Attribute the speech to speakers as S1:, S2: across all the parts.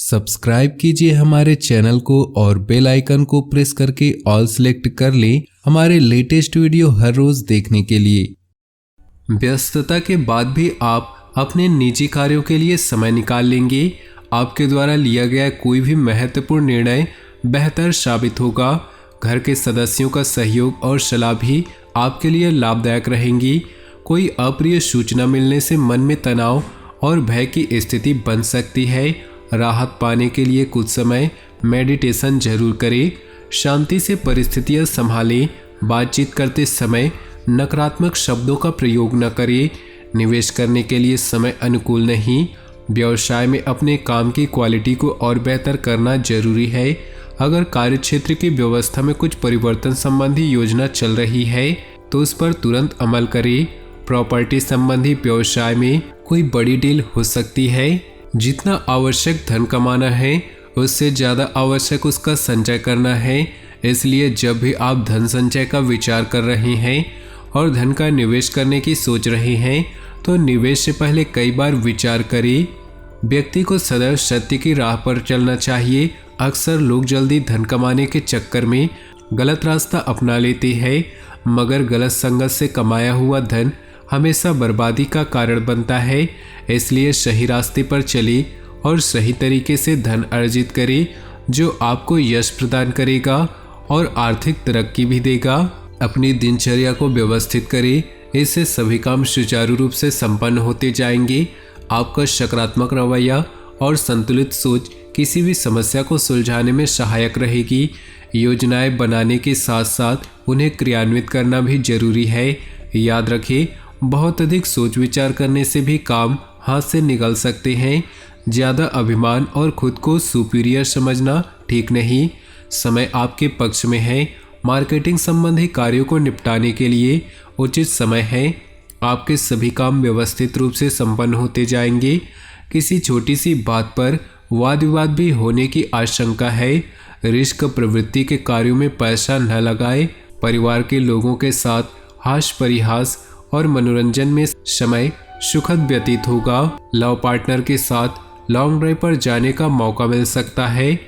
S1: Subscribe कीजिए हमारे channel को और बेल आइकन को प्रेस करके ऑल सेलेक्ट कर लें हमारे लेटेस्ट वीडियो हर रोज देखने के लिए। व्यस्तता के बाद भी आप अपने निजी कार्यों के लिए समय निकाल लेंगे। आपके द्वारा लिया गया कोई भी महत्वपूर्ण निर्णय बेहतर साबित होगा। घर के सदस्यों का सहयोग और सलाह भी आपके लिए लाभदायक रहेंगी। कोई अप्रिय सूचना मिलने से मन में तनाव और भय की स्थिति बन सकती है। राहत पाने के लिए कुछ समय मेडिटेशन जरूर करें। शांति से परिस्थितियां संभालें। बातचीत करते समय नकारात्मक शब्दों का प्रयोग न करें। निवेश करने के लिए समय अनुकूल नहीं। व्यवसाय में अपने काम की क्वालिटी को और बेहतर करना जरूरी है। अगर कार्यक्षेत्र की व्यवस्था में कुछ परिवर्तन संबंधी योजना चल रही है तो उस पर तुरंत अमल करें। प्रॉपर्टी संबंधी व्यवसाय में कोई बड़ी डील हो सकती है। जितना आवश्यक धन कमाना है उससे ज़्यादा आवश्यक उसका संचय करना है। इसलिए जब भी आप धन संचय का विचार कर रहे हैं और धन का निवेश करने की सोच रहे हैं तो निवेश से पहले कई बार विचार करें। व्यक्ति को सदैव सत्य की राह पर चलना चाहिए। अक्सर लोग जल्दी धन कमाने के चक्कर में गलत रास्ता अपना लेते हैं, मगर गलत संगत से कमाया हुआ धन हमेशा बर्बादी का कारण बनता है। इसलिए सही रास्ते पर चले और सही तरीके से धन अर्जित करें जो आपको यश प्रदान करेगा और आर्थिक तरक्की भी देगा। अपनी दिनचर्या को व्यवस्थित करें। इससे सभी काम सुचारू रूप से संपन्न होते जाएंगे। आपका सकारात्मक रवैया और संतुलित सोच किसी भी समस्या को सुलझाने में सहायक रहेगी। योजनाएं बनाने के साथ साथ उन्हें क्रियान्वित करना भी जरूरी है। याद रखें, बहुत अधिक सोच विचार करने से भी काम हाथ से निकल सकते हैं। ज़्यादा अभिमान और खुद को सुपीरियर समझना ठीक नहीं। समय आपके पक्ष में है। मार्केटिंग संबंधी कार्यों को निपटाने के लिए उचित समय है। आपके सभी काम व्यवस्थित रूप से संपन्न होते जाएंगे। किसी छोटी सी बात पर वाद विवाद भी होने की आशंका है। रिस्क प्रवृत्ति के कार्यों में पैसा न लगाएं। परिवार के लोगों के साथ हास्य परिहास और मनोरंजन में समय सुखद व्यतीत होगा। लव पार्टनर के साथ लॉन्ग ड्राइव पर जाने का मौका मिल सकता है।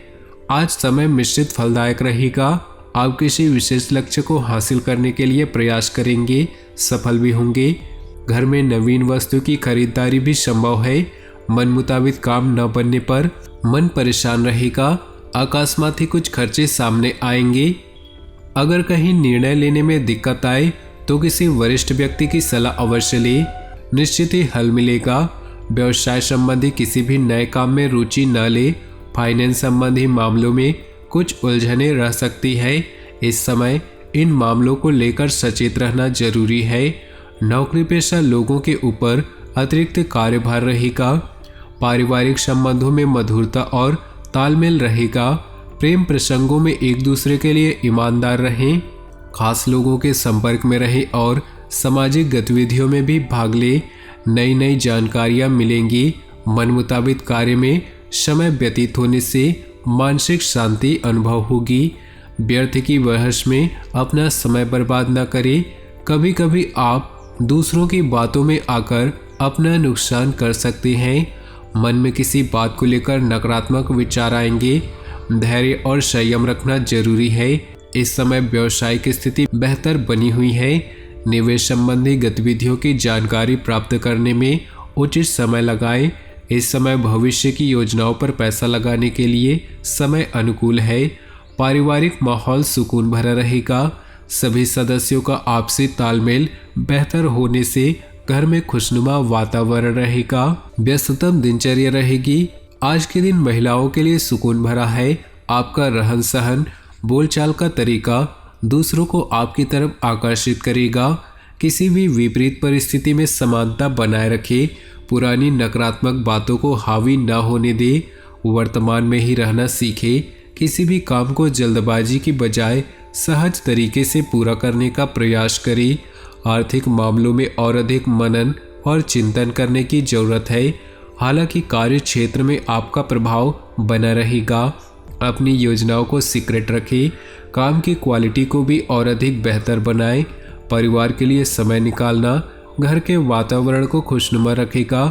S1: आज समय मिश्रित फलदायक रहेगा। आप किसी विशेष लक्ष्य को हासिल करने के लिए प्रयास करेंगे, सफल भी होंगे। घर में नवीन वस्तु की खरीदारी भी संभव है। मन मुताबिक काम न बनने पर मन परेशान रहेगा। अकस्मात ही कुछ खर्चे सामने आएंगे। अगर कहीं निर्णय लेने में दिक्कत आए तो किसी वरिष्ठ व्यक्ति की सलाह अवश्य ले। निश्चित ही हल मिलेगा। व्यवसाय संबंधी किसी भी नए काम में रुचि न ले। फाइनेंस संबंधी मामलों में कुछ उलझने रह सकती है। इस समय इन मामलों को लेकर सचेत रहना जरूरी है। नौकरी पेशा लोगों के ऊपर अतिरिक्त कार्यभार रहेगा। पारिवारिक संबंधों में मधुरता और तालमेल रहेगा। प्रेम प्रसंगों में एक दूसरे के लिए ईमानदार रहें। खास लोगों के संपर्क में रहें और सामाजिक गतिविधियों में भी भाग लें। नई नई जानकारियां मिलेंगी। मन मुताबिक कार्य में समय व्यतीत होने से मानसिक शांति अनुभव होगी। व्यर्थ की बहस में अपना समय बर्बाद न करें। कभी कभी आप दूसरों की बातों में आकर अपना नुकसान कर सकते हैं। मन में किसी बात को लेकर नकारात्मक विचार आएंगे। धैर्य और संयम रखना जरूरी है। इस समय व्यवसाय की स्थिति बेहतर बनी हुई है। निवेश संबंधी गतिविधियों की जानकारी प्राप्त करने में उचित समय लगाएं। इस समय भविष्य की योजनाओं पर पैसा लगाने के लिए समय अनुकूल है। पारिवारिक माहौल सुकून भरा रहेगा। सभी सदस्यों का आपसी तालमेल बेहतर होने से घर में खुशनुमा वातावरण रहेगा। व्यस्ततम दिनचर्या रहेगी। आज के दिन महिलाओं के लिए सुकून भरा है। आपका रहन सहन, बोलचाल का तरीका दूसरों को आपकी तरफ आकर्षित करेगा। किसी भी विपरीत परिस्थिति में समानता बनाए रखें। पुरानी नकारात्मक बातों को हावी न होने दें। वर्तमान में ही रहना सीखें। किसी भी काम को जल्दबाजी की बजाय सहज तरीके से पूरा करने का प्रयास करें। आर्थिक मामलों में और अधिक मनन और चिंतन करने की जरूरत है। हालांकि कार्य क्षेत्र में आपका प्रभाव बना रहेगा। अपनी योजनाओं को सीक्रेट रखें। काम की क्वालिटी को भी और अधिक बेहतर बनाएं। परिवार के लिए समय निकालना घर के वातावरण को खुशनुमा रखेगा।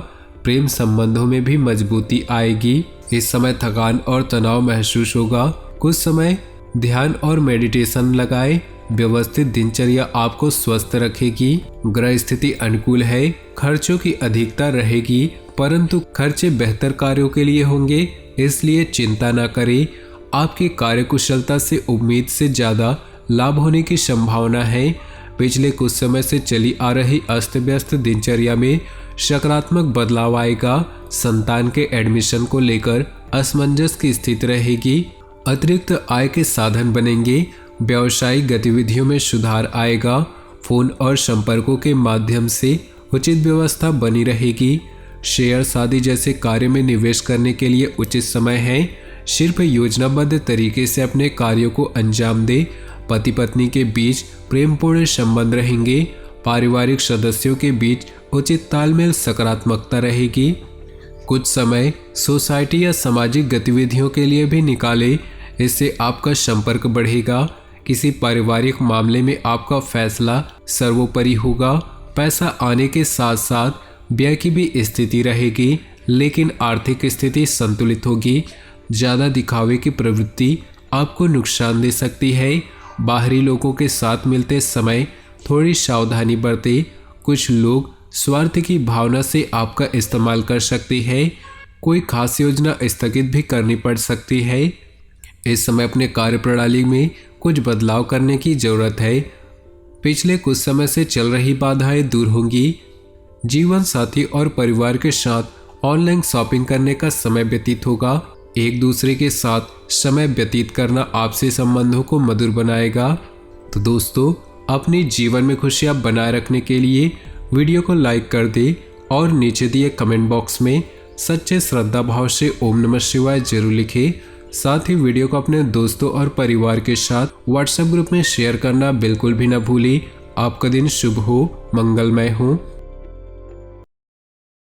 S1: प्रेम संबंधों में भी मजबूती आएगी। इस समय थकान और तनाव महसूस होगा। कुछ समय ध्यान और मेडिटेशन लगाएं। व्यवस्थित दिनचर्या आपको स्वस्थ रखेगी। ग्रह स्थिति अनुकूल है। खर्चों की अधिकता रहेगी, परंतु खर्चे बेहतर कार्यों के लिए होंगे, इसलिए चिंता न करें। आपकी कार्यकुशलता से उम्मीद से ज्यादा लाभ होने की संभावना है। पिछले कुछ समय से चली आ रही अस्त व्यस्त दिनचर्या में सकारात्मक बदलाव आएगा। संतान के एडमिशन को लेकर असमंजस की स्थिति रहेगी। अतिरिक्त आय के साधन बनेंगे। व्यावसायिक गतिविधियों में सुधार आएगा। फोन और संपर्कों के माध्यम से उचित व्यवस्था बनी रहेगी। शेयर आदि जैसे कार्य में निवेश करने के लिए उचित समय है। सिर्फ योजनाबद्ध तरीके से अपने कार्यों को अंजाम दे। पति पत्नी के बीच प्रेमपूर्ण संबंध रहेंगे। पारिवारिक सदस्यों के बीच उचित तालमेल, सकारात्मकता रहेगी। कुछ समय सोसाइटी या सामाजिक गतिविधियों के लिए भी निकालें, इससे आपका संपर्क बढ़ेगा। किसी पारिवारिक मामले में आपका फैसला सर्वोपरि होगा। पैसा आने के साथ साथ व्यय की भी स्थिति रहेगी, लेकिन आर्थिक स्थिति संतुलित होगी। ज़्यादा दिखावे की प्रवृत्ति आपको नुकसान दे सकती है। बाहरी लोगों के साथ मिलते समय थोड़ी सावधानी बरतें। कुछ लोग स्वार्थ की भावना से आपका इस्तेमाल कर सकते हैं। कोई खास योजना स्थगित भी करनी पड़ सकती है। इस समय अपने कार्यप्रणाली में कुछ बदलाव करने की जरूरत है। पिछले कुछ समय से चल रही बाधाएं दूर होंगी। जीवन साथी और परिवार के साथ ऑनलाइन शॉपिंग करने का समय व्यतीत होगा। एक दूसरे के साथ समय व्यतीत करना आपसी संबंधों को मधुर बनाएगा। तो दोस्तों, अपने जीवन में खुशियां बनाए रखने के लिए वीडियो को लाइक कर दे और नीचे दिए कमेंट बॉक्स में सच्चे श्रद्धा भाव से ओम नमः शिवाय जरूर लिखें। साथ ही वीडियो को अपने दोस्तों और परिवार के साथ व्हाट्सएप ग्रुप में शेयर करना बिल्कुल भी न भूलें। आपका दिन शुभ हो, मंगलमय हो।